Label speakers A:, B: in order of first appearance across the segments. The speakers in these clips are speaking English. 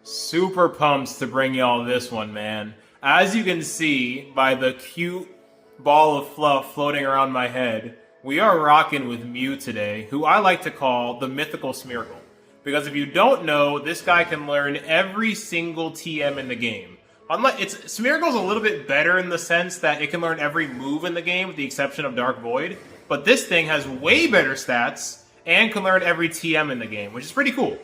A: Super pumped to bring y'all this one, man. As you can see by the cute ball of fluff floating around my head, we are rocking with Mew today, who I like to call the mythical Smeargle. Because if you don't know, this guy can learn every single TM in the game. Smeargle's a little bit better in the sense that it can learn every move in the game, with the exception of Dark Void. But this thing has way better stats and can learn every TM in the game, which is pretty cool.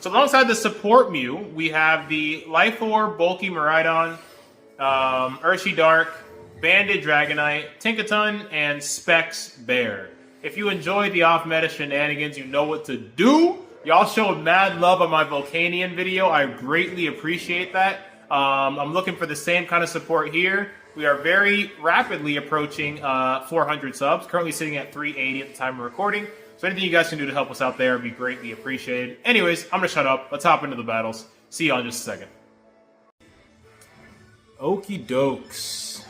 A: So alongside the support Mew, we have the Life Orb, Bulky Miraidon, Urshi Dark, Banded Dragonite, Tinkaton, and Specs Bear. If you enjoyed the off-meta shenanigans, you know what to do. Y'all showed mad love on my Volcanion video. I greatly appreciate that. I'm looking for the same kind of support here. We are very rapidly approaching 400 subs, currently sitting at 380 at the time of recording. So anything you guys can do to help us out there would be greatly appreciated. Anyways, I'm going to shut up. Let's hop into the battles. See y'all in just a second. Okie dokes.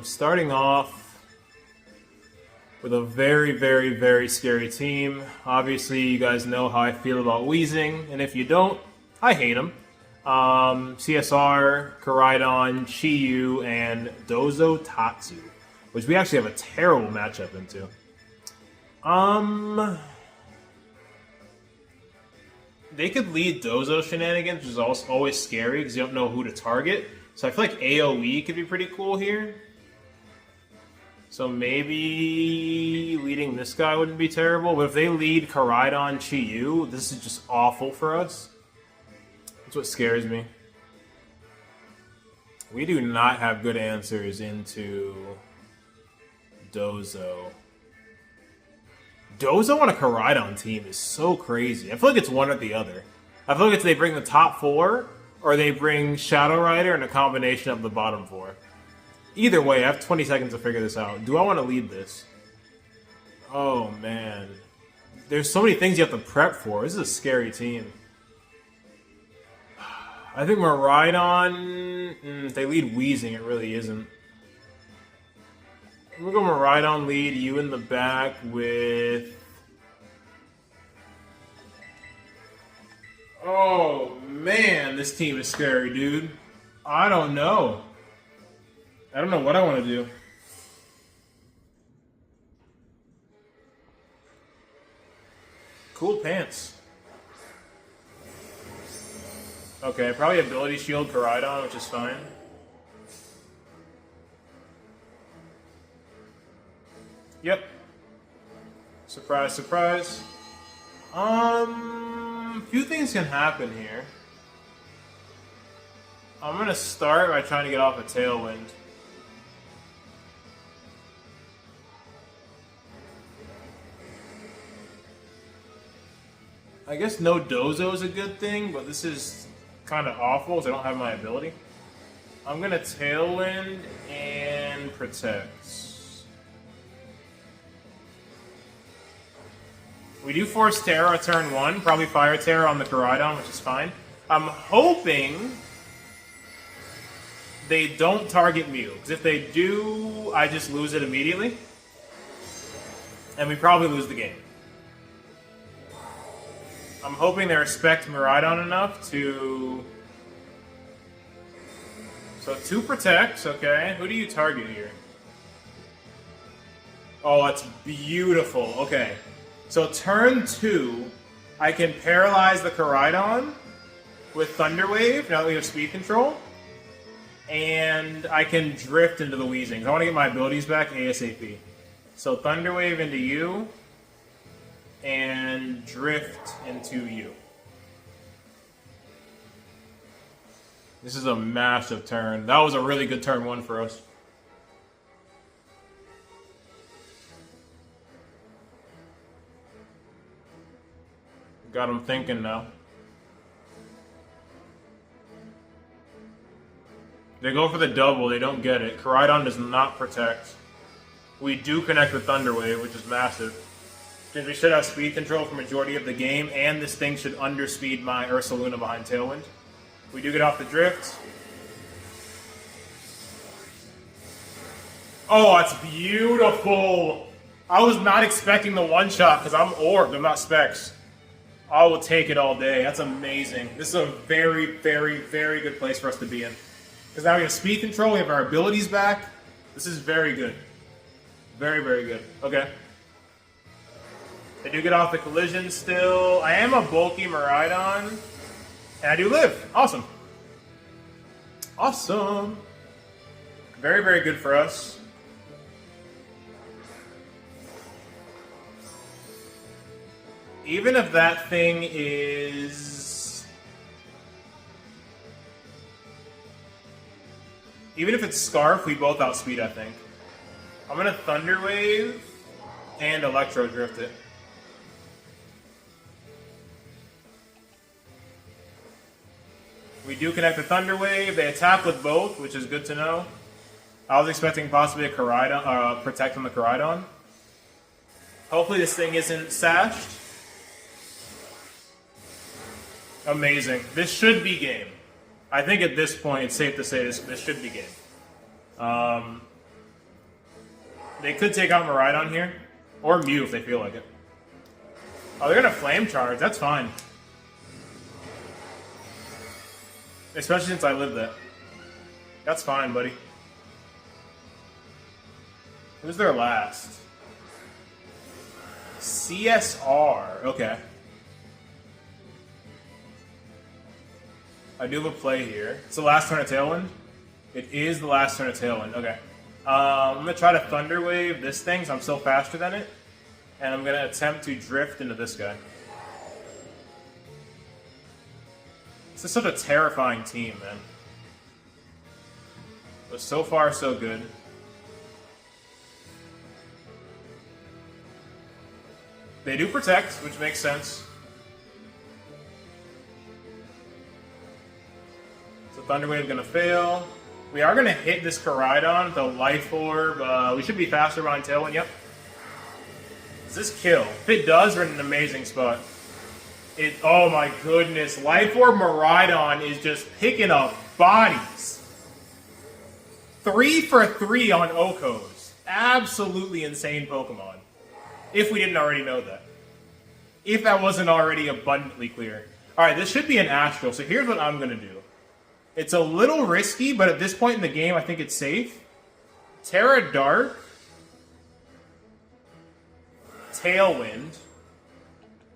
A: Starting off with a very, very, very scary team. Obviously, you guys know how I feel about Weezing. And if you don't, I hate him. CSR, Koraidon, Chi-Yu, and Dozo Tatsu. Which we actually have a terrible matchup into. They could lead Dozo shenanigans, which is also always scary because you don't know who to target. So I feel like AoE could be pretty cool here. So maybe leading this guy wouldn't be terrible. But if they lead Koraidon, Chi-Yu, this is just awful for us. That's what scares me. We do not have good answers into Dozo. Dozo on a Koraidon team is so crazy. I feel like it's one or the other. I feel like it's they bring the top four, or they bring Shadow Rider and a combination of the bottom four. Either way, I have 20 seconds to figure this out. Do I want to lead this? Oh, man. There's so many things you have to prep for. This is a scary team. I think Miraidon... if they lead Weezing, it really isn't. I'm gonna go Miraidon lead, you in the back with... Oh, man, this team is scary, dude. I don't know. I don't know what I want to do. Cool pants. Okay, probably Ability Shield Koraidon, which is fine. Yep. Surprise, surprise. Few things can happen here. I'm gonna start by trying to get off a Tailwind. I guess no Dozo is a good thing, but this is kind of awful because I don't have my ability. I'm gonna Tailwind and Protect. We do force Terra turn 1, probably Fire Terra on the Koraidon, which is fine. I'm hoping they don't target Mew, because if they do, I just lose it immediately. And we probably lose the game. I'm hoping they respect Miraidon enough to... So 2 protects, okay. Who do you target here? Oh, that's beautiful. Okay. So turn 2, I can paralyze the Koraidon with Thunder Wave, now that we have speed control. And I can drift into the Weezings. I want to get my abilities back ASAP. So Thunder Wave into you, and drift into you. This is a massive turn. That was a really good turn 1 for us. Got him thinking now. They go for the double, they don't get it. Koraidon does not protect. We do connect with Thunder Wave, which is massive. Since we should have speed control for majority of the game, and this thing should underspeed my Ursaluna behind Tailwind. We do get off the drift. Oh, that's beautiful! I was not expecting the one-shot, because I'm orbed, I'm not Specs. I will take it all day. That's amazing. This is a very, very, very good place for us to be in. Because now we have speed control, we have our abilities back. This is very good. Very, very good. Okay. I do get off the collision still. I am a bulky Miraidon. And I do live. Awesome. Awesome. Very, very good for us. Even if that thing is... Even if it's Scarf, we both outspeed, I think. I'm going to Thunder Wave and Electro Drift it. We do connect the Thunder Wave. They attack with both, which is good to know. I was expecting possibly a Koraidon, Protect on the Koraidon. Hopefully this thing isn't sashed. Amazing. This should be game. I think at this point it's safe to say this should be game. They could take out Miraidon here. Or Mew if they feel like it. Oh, they're going to Flame Charge. That's fine. Especially since I lived that. That's fine, buddy. Who's their last? CSR. Okay. I do have a play here. It's the last turn of Tailwind? It is the last turn of Tailwind. Okay. I'm going to try to Thunder Wave this thing, so I'm still faster than it. And I'm going to attempt to drift into this guy. This is such a terrifying team, man. But so far, so good. They do protect, which makes sense. So Thunder Wave is going to fail. We are going to hit this Koraidon, the Life Orb. We should be faster behind Tailwind, yep. Does this kill? If it does, we're in an amazing spot. Oh my goodness. Life Orb Miraidon is just picking up bodies. 3 for 3 on Okos. Absolutely insane Pokemon. If we didn't already know that. If that wasn't already abundantly clear. Alright, this should be an Astral, so here's what I'm going to do. It's a little risky, but at this point in the game, I think it's safe. Terra Dark. Tailwind.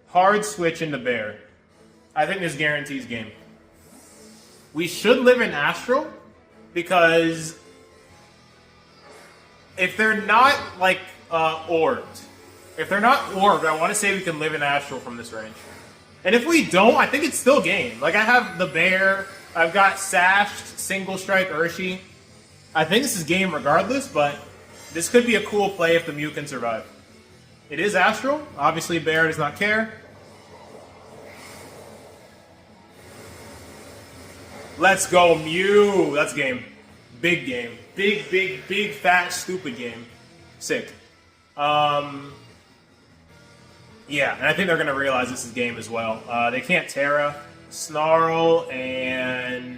A: Hard switch into Bear. I think this guarantees game. We should live in Astral, because if they're not, like, orbed, if they're not orbed, I want to say we can live in Astral from this range. And if we don't, I think it's still game. Like, I have the Bear, I've got Sashed, Single Strike Urshi. I think this is game regardless, but this could be a cool play if the Mew can survive. It is Astral. Obviously, Bear does not care. Let's go, Mew! That's game. Big game. Big, big, big, fat, stupid game. Sick. Yeah, and I think they're going to realize this is game as well. They can't Terra, Snarl, and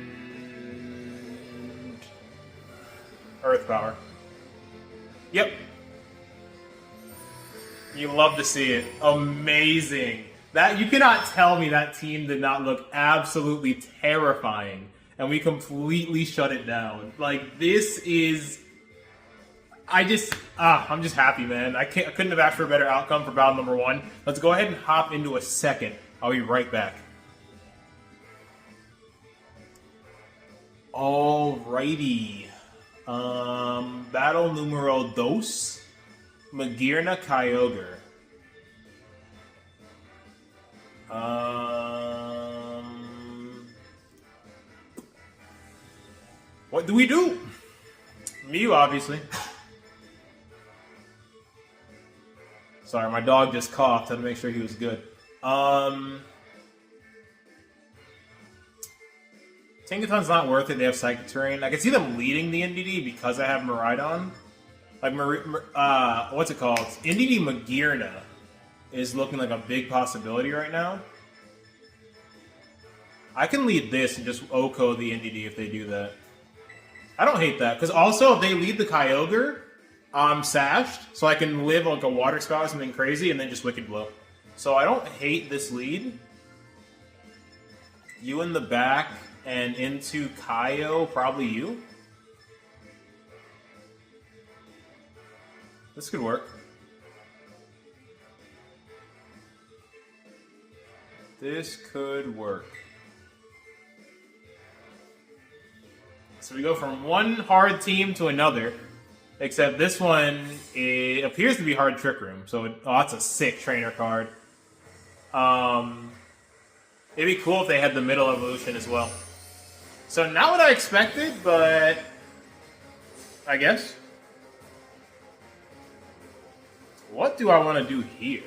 A: Earth Power. Yep. You love to see it. Amazing. That you cannot tell me that team did not look absolutely terrifying, and we completely shut it down. Like, this is... I'm just happy, man. I couldn't have asked for a better outcome for battle number 1. Let's go ahead and hop into a second. I'll be right back. Alrighty. Battle numero dos. Magearna Kyogre. What do we do? Mew, obviously. Sorry, my dog just coughed. I had to make sure he was good. Tinkaton's not worth it. They have Psychic Terrain. I can see them leading the NDD because I have Miraidon. Like, what's it called? NDD Magearna is looking like a big possibility right now. I can lead this and just Oko the NDD if they do that. I don't hate that. Because also, if they lead the Kyogre, I'm sashed, so I can live like a Water Spout or something crazy and then just Wicked Blow. So I don't hate this lead. You in the back and into Kaio, probably you? This could work. This could work. So we go from one hard team to another, except this one it appears to be hard Trick Room. So that's a sick trainer card. It'd be cool if they had the middle evolution as well. So not what I expected, but I guess. What do I want to do here?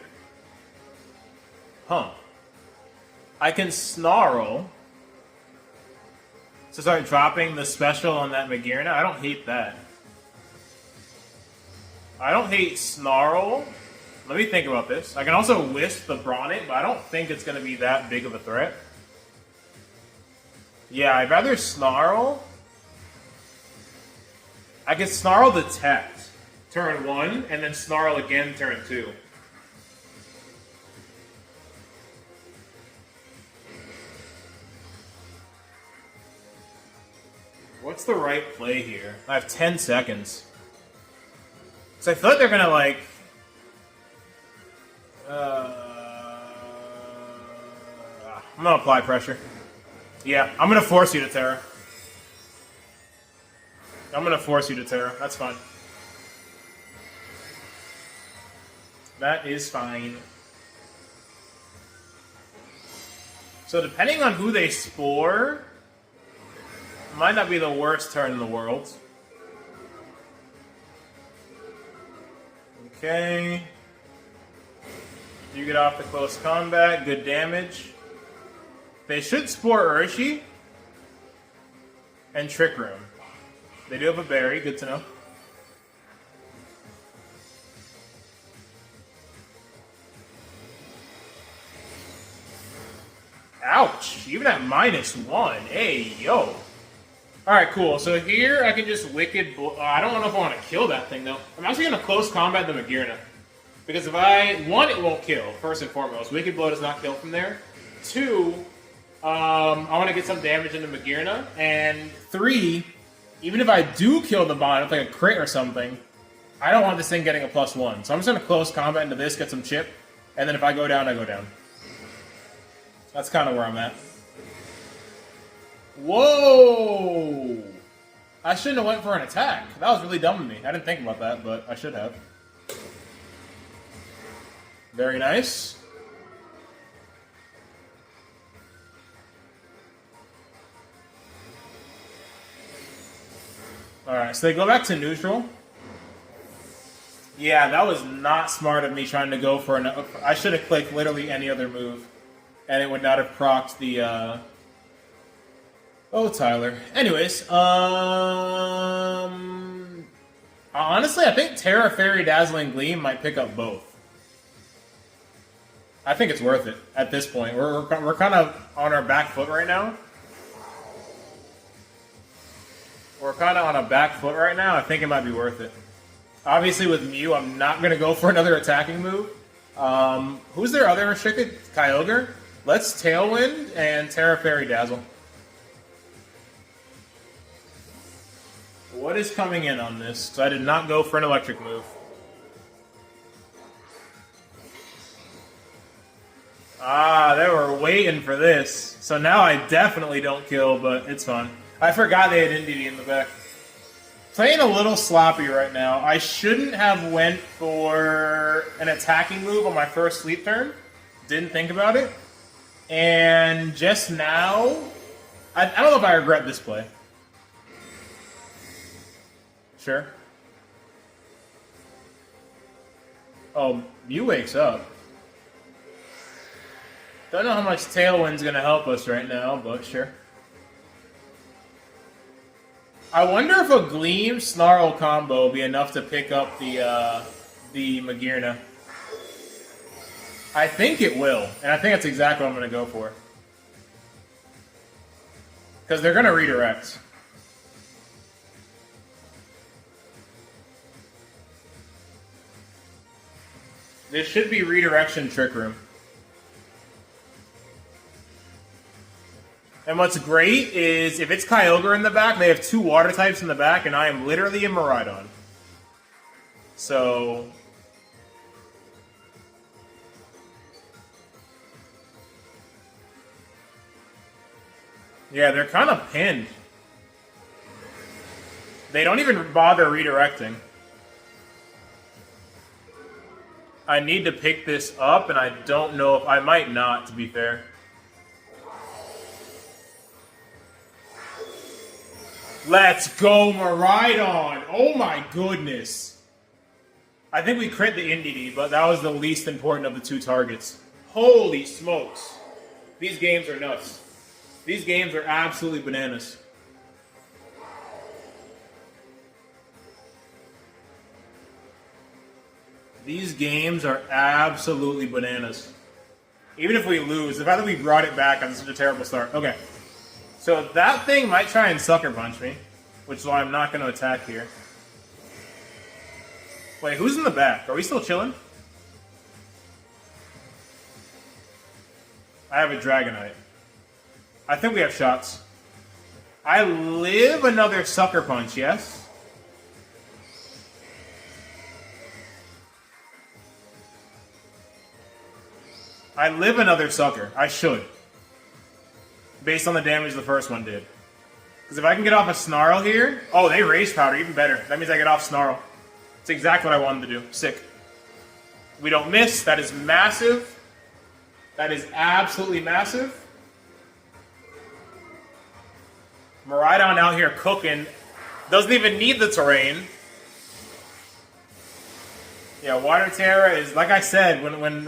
A: Huh. I can Snarl to start dropping the special on that Magearna. I don't hate that. I don't hate Snarl. Let me think about this. I can also Wisp the Bronnet, but I don't think it's going to be that big of a threat. Yeah, I'd rather Snarl. I can Snarl the Test turn 1, and then Snarl again turn 2. What's the right play here? I have 10 seconds. So I feel like they're gonna like... I'm gonna apply pressure. Yeah, I'm gonna force you to Terra. I'm gonna force you to Terra. That's fine. That is fine. So depending on who they Spore, might not be the worst turn in the world. Okay. You get off the close combat, good damage. They should Spore Urshi and Trick Room. They do have a berry, good to know. Ouch! Even at -1. Hey, yo. Alright, cool. So here I can just Wicked... I don't know if I want to kill that thing, though. I'm actually going to close combat the Magearna. Because if I... 1, it won't kill, first and foremost. Wicked Blow does not kill from there. 2, I want to get some damage into Magearna. And 3, even if I do kill the bot, with like a crit or something, I don't want this thing getting a +1. So I'm just going to close combat into this, get some chip, and then if I go down, I go down. That's kind of where I'm at. Whoa! I shouldn't have went for an attack. That was really dumb of me. I didn't think about that, but I should have. Very nice. Alright, so they go back to neutral. Yeah, that was not smart of me trying to go for an... I should have clicked literally any other move. And it would not have procced the, Oh, Tyler. Anyways, honestly, I think Terra, Fairy, Dazzling Gleam might pick up both. I think it's worth it at this point. We're kind of on our back foot right now. We're kind of on a back foot right now. I think it might be worth it. Obviously, with Mew, I'm not going to go for another attacking move. Who's their other restricted? Kyogre? Let's Tailwind and Terra, Fairy, Dazzle. What is coming in on this? Because I did not go for an electric move. Ah, they were waiting for this. So now I definitely don't kill, but it's fine. I forgot they had Indeedee in the back. Playing a little sloppy right now. I shouldn't have went for an attacking move on my first sleep turn. Didn't think about it. And just now, I don't know if I regret this play. Sure. Oh, Mew wakes up. Don't know how much Tailwind's going to help us right now, but sure. I wonder if a Gleam Snarl combo will be enough to pick up the Magearna. I think it will, and I think that's exactly what I'm going to go for. Because they're going to redirect. This should be redirection Trick Room. And what's great is if it's Kyogre in the back, they have 2 water types in the back, and I am literally a MIRAIDON. So... yeah, they're kind of pinned. They don't even bother redirecting. I need to pick this up, and I don't know if... I might not, to be fair. Let's go, MIRAIDON! Oh my goodness! I think we crit the Indeedee, but that was the least important of the 2 targets. Holy smokes. These games are nuts. These games are absolutely bananas. These games are absolutely bananas. Even if we lose, the fact that we brought it back on such a terrible start. Okay. So that thing might try and sucker punch me, which is why I'm not going to attack here. Wait, who's in the back? Are we still chilling? I have a Dragonite. I think we have shots. I live another sucker punch, yes? I live another sucker. I should. Based on the damage the first one did. Because if I can get off a Snarl here... oh, they raise powder, even better. That means I get off Snarl. It's exactly what I wanted to do. Sick. We don't miss. That is massive. That is absolutely massive. MIRAIDON out here cooking. Doesn't even need the terrain. Yeah, Water Terra is... like I said, when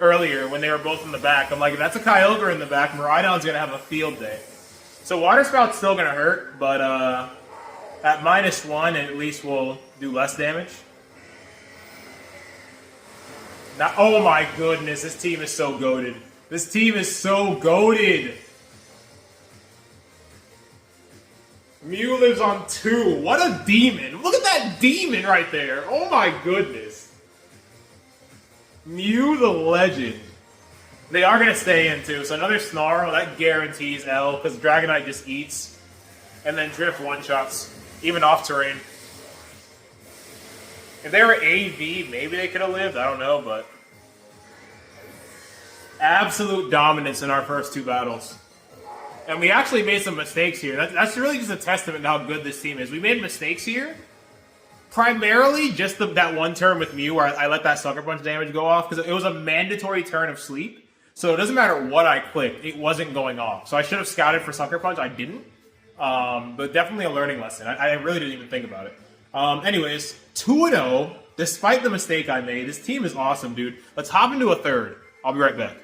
A: earlier, when they were both in the back, I'm like, if that's a Kyogre in the back, MIRAIDON's going to have a field day. So Water Spout's still going to hurt, but at -1, at least we'll do less damage. Now, oh my goodness, this team is so goated. This team is so goated. Mew lives on 2. What a demon. Look at that demon right there. Oh my goodness. Mew the legend. They are going to stay in too. So another Snarl, that guarantees L, because Dragonite just eats. And then Drift one-shots, even off terrain. If they were AV, maybe they could have lived. I don't know, but... absolute dominance in our first 2 battles. And we actually made some mistakes here. That's really just a testament to how good this team is. We made mistakes here. Primarily just that one turn with Mew where I let that Sucker Punch damage go off, because it was a mandatory turn of Sleep. So it doesn't matter what I clicked, it wasn't going off. So I should have scouted for Sucker Punch, I didn't. But definitely a learning lesson. I really didn't even think about it. Anyways, 2-0, despite the mistake I made. This team is awesome, dude. Let's hop into a third. I'll be right back.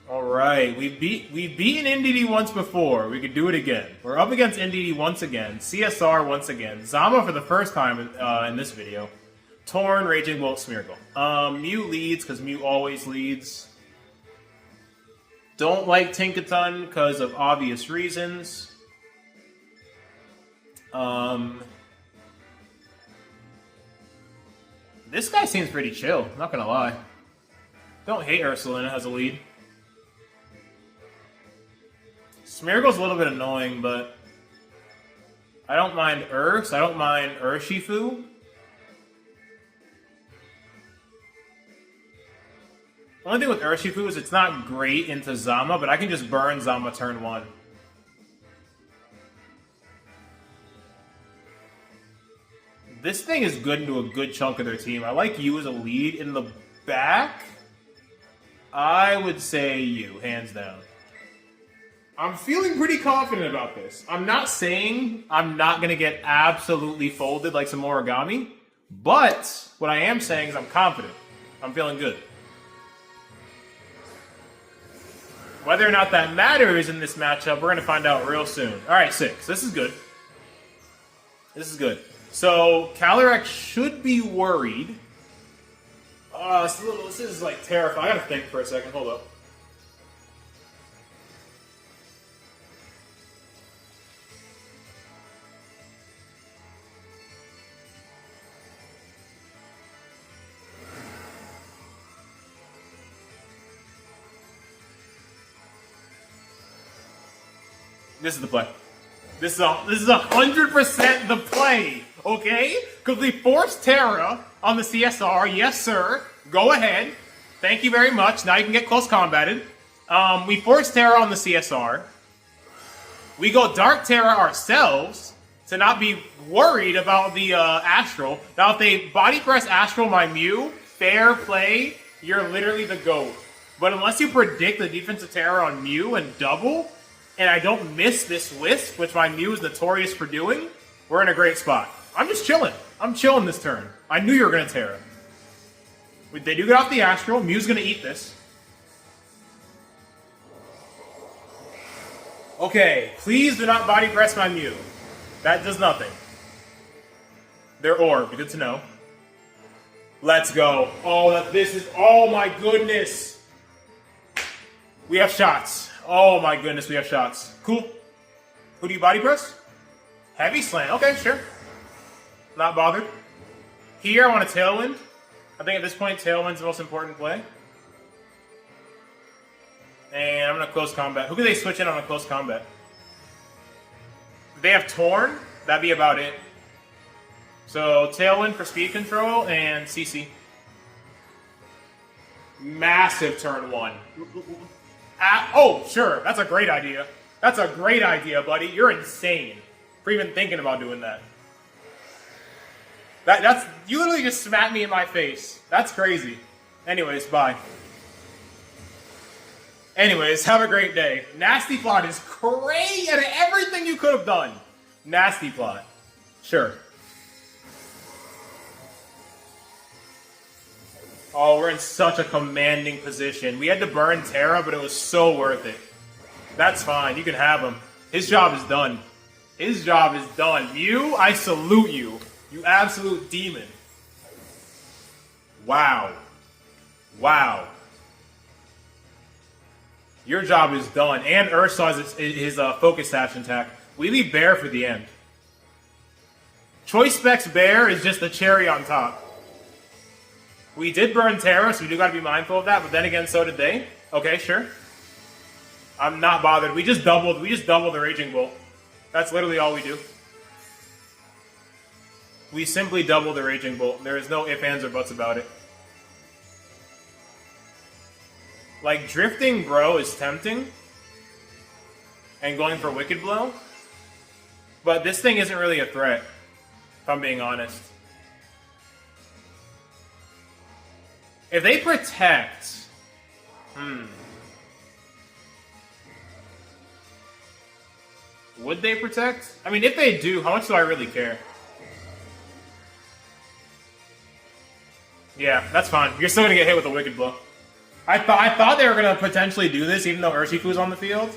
A: Alright, we've beaten Indeedee once before. We could do it again. We're up against Indeedee once again. CSR once again. Zama for the first time in this video. Torn, Raging Bolt, Smeargle. Mew leads, because Mew always leads. Don't like Tinkaton because of obvious reasons. This guy seems pretty chill, not gonna lie. Don't hate Ursulina as a lead. Smeargle's a little bit annoying, but I don't mind Urs. I don't mind Urshifu. The only thing with Urshifu is it's not great into Zama, but I can just burn Zama turn 1. This thing is good into a good chunk of their team. I like you as a lead. In the back, I would say you, hands down. I'm feeling pretty confident about this. I'm not saying I'm not going to get absolutely folded like some origami, but what I am saying is I'm confident. I'm feeling good. Whether or not that matters in this matchup, we're going to find out real soon. All right, 6. This is good. This is good. So, Calyrex should be worried. This is like terrifying. I got to think for a second. Hold up. This is the play. This is 100% the play, okay? Because we forced Terra on the CSR. Yes, sir. Go ahead. Thank you very much. Now you can get close combated. We forced Terra on the CSR. We go Dark Terra ourselves to not be worried about the Astral. Now, if they body press Astral my Mew, fair play, you're literally the GOAT. But unless you predict the defensive Terra on Mew and double, and I don't miss this Wisp, which my Mew is notorious for doing, we're in a great spot. I'm just chilling. I'm chilling this turn. I knew you were going to Terra. They do get off the Astral. Mew's going to eat this. Okay, please do not body press my Mew. That does nothing. Their orb, good to know. Let's go. Oh, oh my goodness. We have shots. Oh my goodness, we have shots. Cool. Who do you body press? Heavy Slant. Okay, sure. Not bothered. Here, I want a Tailwind. I think at this point, Tailwind's the most important play. And I'm going to close combat. Who can they switch in on a close combat? If they have Torn, that'd be about it. So, Tailwind for speed control and CC. Massive turn 1. Oh, sure. That's a great idea. That's a great idea, buddy. You're insane for even thinking about doing that. That's you literally just smacked me in my face. That's crazy. Anyways, bye. Anyways, have a great day. Nasty Plot is crazy out of everything you could have done. Nasty Plot. Sure. Oh, we're in such a commanding position. We had to burn Terra, but it was so worth it. That's fine. You can have him. His job is done. His job is done. Mew, I salute you. You absolute demon. Wow. Wow. Your job is done. And Ursa has his focus action attack. We leave Bear for the end. Choice Specs Bear is just the cherry on top. We did burn Terra, so we do got to be mindful of that. But then again, so did they. Okay, sure. I'm not bothered. We just doubled the Raging Bolt. That's literally all we do. We simply double the Raging Bolt. There is no ifs, ands, or buts about it. Like, drifting Bro is tempting. And going for Wicked Blow. But this thing isn't really a threat, if I'm being honest. If they protect... Would they protect? I mean, if they do, how much do I really care? Yeah, that's fine. You're still going to get hit with a Wicked Blow. I thought they were going to potentially do this, even though Urshiku's on the field.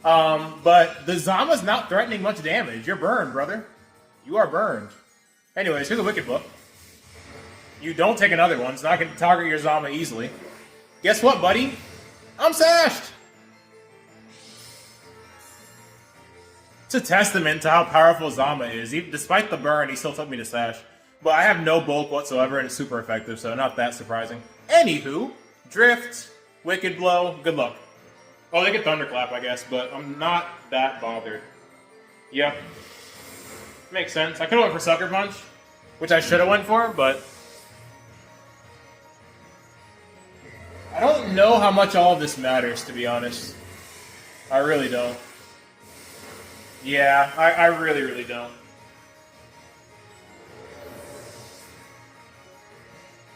A: But the Zama's not threatening much damage. You're burned, brother. You are burned. Anyways, here's a Wicked Blow. You don't take another one, so I can target your Zama easily. Guess what, buddy? I'm sashed! It's a testament to how powerful Zama is. Despite the burn, he still took me to sash. But I have no bulk whatsoever, and it's super effective, so not that surprising. Anywho, Drift, Wicked Blow, good luck. Oh, they get Thunderclap, I guess, but I'm not that bothered. Yep. Makes sense. I could have went for Sucker Punch, which I should have went for, but... I don't know how much all of this matters, to be honest. I really don't. Yeah, I really, really don't.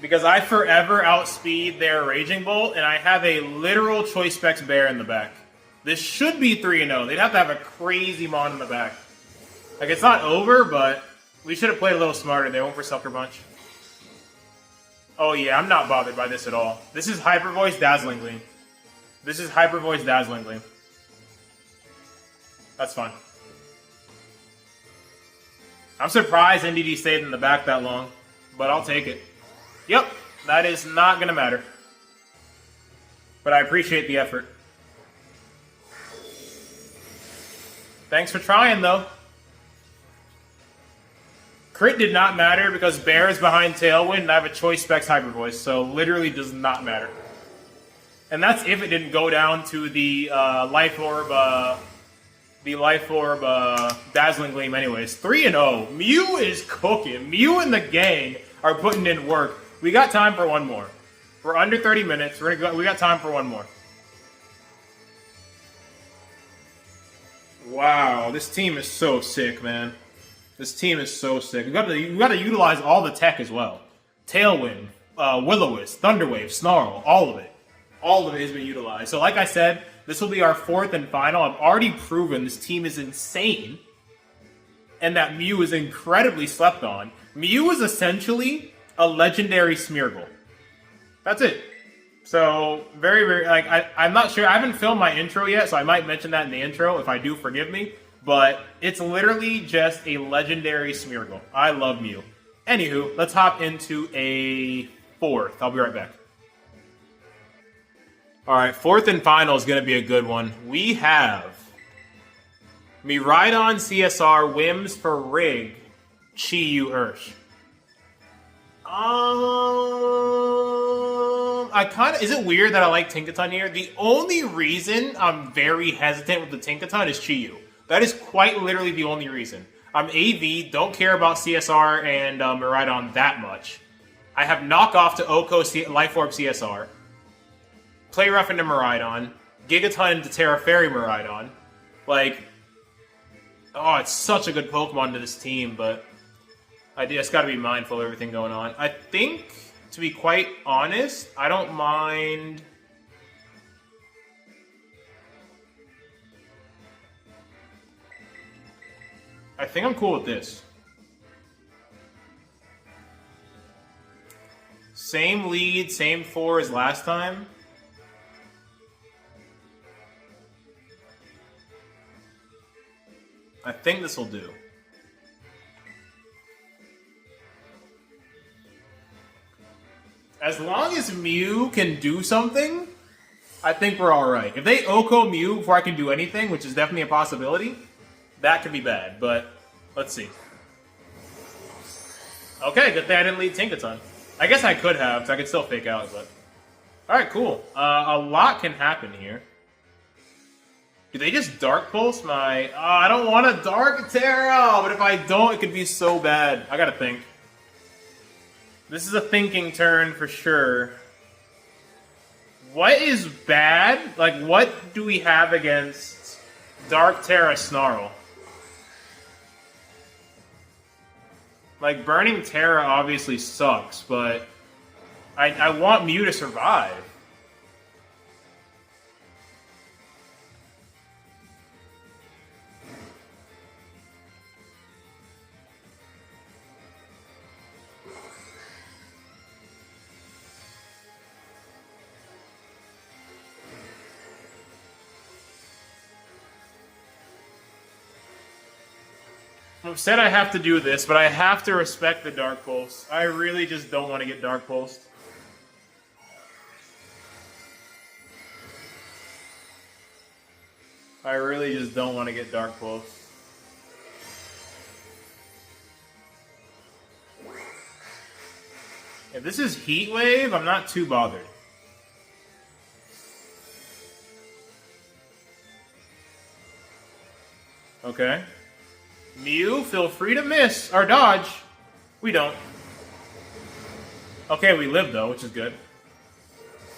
A: Because I forever outspeed their Raging Bolt, and I have a literal Choice Specs Bear in the back. This should be 3-0. They'd have to have a crazy Mon in the back. Like, it's not over, but we should have played a little smarter. They went for Sucker Punch. Oh yeah, I'm not bothered by this at all. This is Hyper Voice Dazzling Gleam. This is Hyper Voice Dazzling Gleam. That's fine. I'm surprised NDD stayed in the back that long, but I'll take it. Yep, that is not going to matter. But I appreciate the effort. Thanks for trying, though. Crit did not matter because Bear is behind Tailwind and I have a Choice Specs Hyper Voice, so literally does not matter. And that's if it didn't go down to the Life Orb the Life Orb Dazzling Gleam anyways. 3-0. Mew is cooking. Mew and the gang are putting in work. We got time for one more. We're under 30 minutes. We got time for one more. Wow, this team is so sick, man. This team is so sick. We got to utilize all the tech as well. Tailwind, Will-O-Wisp, Thunderwave, Snarl, all of it. All of it has been utilized. So like I said, this will be our fourth and final. I've already proven this team is insane. And that Mew is incredibly slept on. Mew is essentially a legendary Smeargle. That's it. So, very, very, like, I'm not sure. I haven't filmed my intro yet, so I might mention that in the intro. If I do, forgive me. But it's literally just a legendary Smeargle. I love Mew. Anywho, let's hop into a fourth. I'll be right back. Alright, fourth and final is going to be a good one. We have Miraidon CSR Wims for REG Chi-Yu Ursh. Is it weird that I like Tinkaton here? The only reason I'm very hesitant with the Tinkaton is Chi-Yu. That is quite literally the only reason. I'm AV, don't care about CSR and Miraidon that much. I have knockoff to Oko Life Orb CSR. Play Rough into Miraidon. Gigaton into Terra Fairy Miraidon. Like, oh, it's such a good Pokemon to this team, but I just gotta be mindful of everything going on. I think, to be quite honest, I don't mind... I think I'm cool with this. Same lead, same 4 as last time. I think this will do. As long as Mew can do something, I think we're alright. If they Oko Mew before I can do anything, which is definitely a possibility, that could be bad, but let's see. Okay, good thing I didn't lead Tinkaton. I guess I could have, so I could still fake out, but... Alright, cool. A lot can happen here. Do they just Dark Pulse my... Oh, I don't want a Dark Terra, but if I don't, it could be so bad. I gotta think. This is a thinking turn for sure. What is bad? Like, what do we have against Dark Terra Snarl? Like, Burning Terra obviously sucks, but I want Mew to survive. I've said I have to do this, but I have to respect the Dark Pulse. I really just don't want to get Dark Pulsed. I really just don't want to get Dark Pulsed. If this is Heat Wave, I'm not too bothered. Okay. Mew, feel free to miss or dodge. We don't. Okay, we live though, which is good.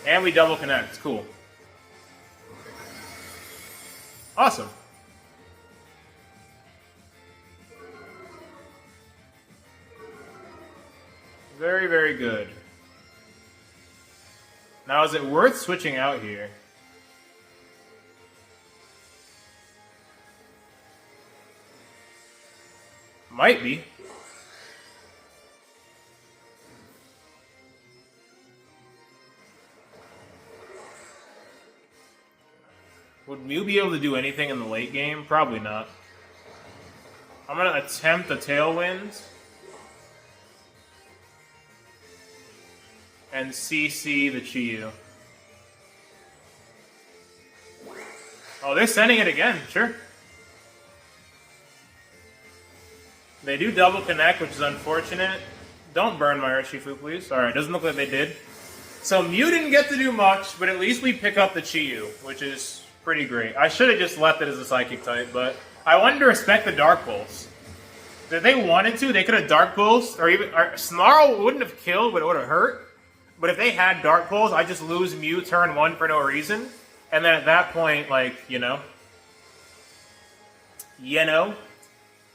A: And we double connect. Cool. Awesome. Very, very good. Now, is it worth switching out here? Might be. Would Mew be able to do anything in the late game? Probably not. I'm going to attempt a Tailwind. And CC the Chi-Yu. Oh, they're sending it again. Sure. They do double connect, which is unfortunate. Don't burn my Urshifu, please. Alright, doesn't look like they did. So Mew didn't get to do much, but at least we pick up the Chi-Yu, which is pretty great. I should have just left it as a Psychic type, but I wanted to respect the Dark Pulse. If they wanted to, they could have Dark Pulse, or Snarl wouldn't have killed, but it would have hurt. But if they had Dark Pulse, I just lose Mew turn 1 for no reason. And then at that point, like, you know.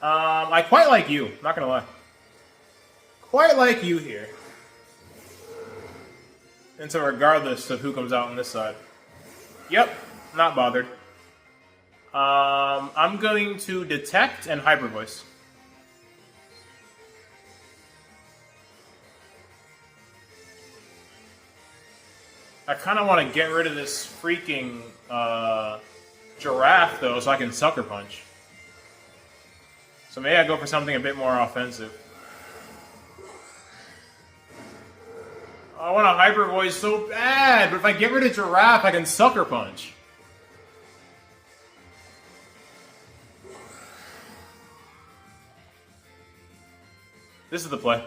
A: I quite like you, not gonna lie. Quite like you here. And so regardless of who comes out on this side. Yep, not bothered. I'm going to Detect and Hyper Voice. I kind of want to get rid of this freaking Giraffe, though, so I can Sucker Punch. So maybe I go for something a bit more offensive. I want a Hyper Voice so bad, but if I get rid of Giraffe, I can Sucker Punch. This is the play.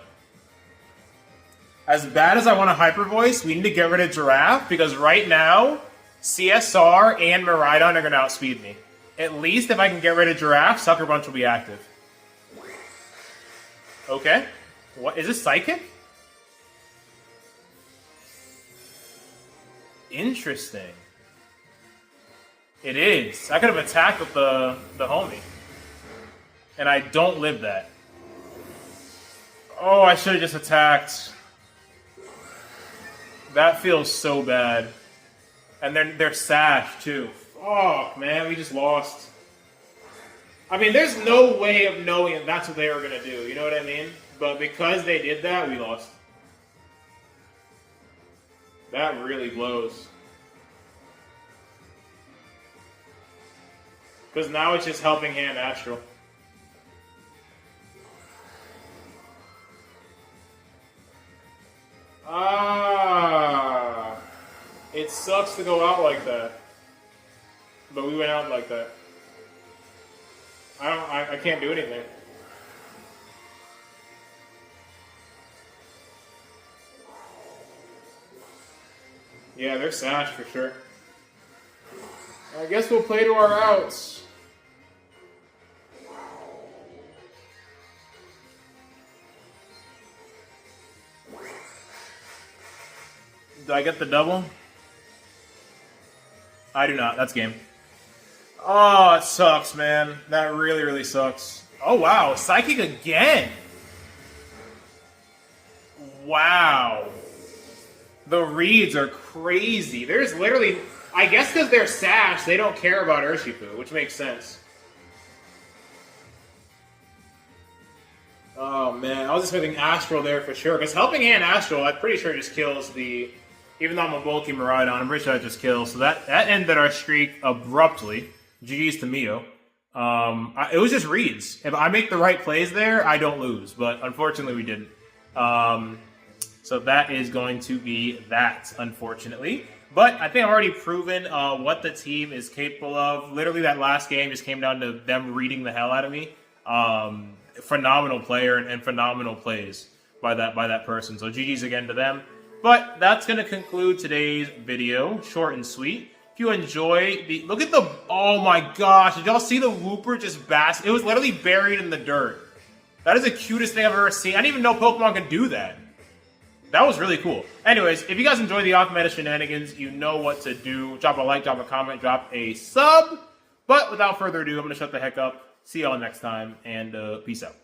A: As bad as I want a Hyper Voice, we need to get rid of Giraffe, because right now, CSR and Miraidon are going to outspeed me. At least if I can get rid of Giraffe, Sucker Punch will be active. Okay. What? Is this Psychic? Interesting. It is. I could have attacked with the homie. And I don't live that. Oh, I should have just attacked. That feels so bad. And they're Sash, too. Fuck, man, we just lost. I mean, there's no way of knowing that's what they were going to do, you know what I mean? But because they did that, we lost. That really blows. Because now it's just Helping Hand Astral. Ah, it sucks to go out like that. But we went out like that. I can't do anything. Yeah, they're Sash for sure. I guess we'll play to our outs. Do I get the double? I do not. That's game. Oh, it sucks, man. That really, really sucks. Oh, wow. Psychic again. Wow. The reads are crazy. There's literally... I guess because they're Sash, they don't care about Urshifu, which makes sense. Oh, man. I was expecting Astral there for sure. Because Helping Hand Astral, I'm pretty sure just kills the... Even though I'm a bulky Miraidon, I'm pretty sure that just kills. So that ended our streak abruptly. GG's to Mio. It was just reads. If I make the right plays there, I don't lose. But unfortunately, we didn't. So that is going to be that, unfortunately. But I think I've already proven what the team is capable of. Literally, that last game just came down to them reading the hell out of me. Phenomenal player and phenomenal plays by that person. So GG's again to them. But that's going to conclude today's video. Short and sweet. If you enjoy the... Look at the... Oh my gosh. Did y'all see the Wooper just bask? It was literally buried in the dirt. That is the cutest thing I've ever seen. I didn't even know Pokemon could do that. That was really cool. Anyways, if you guys enjoy the off-meta shenanigans, you know what to do. Drop a like, drop a comment, drop a sub. But without further ado, I'm going to shut the heck up. See y'all next time, and peace out.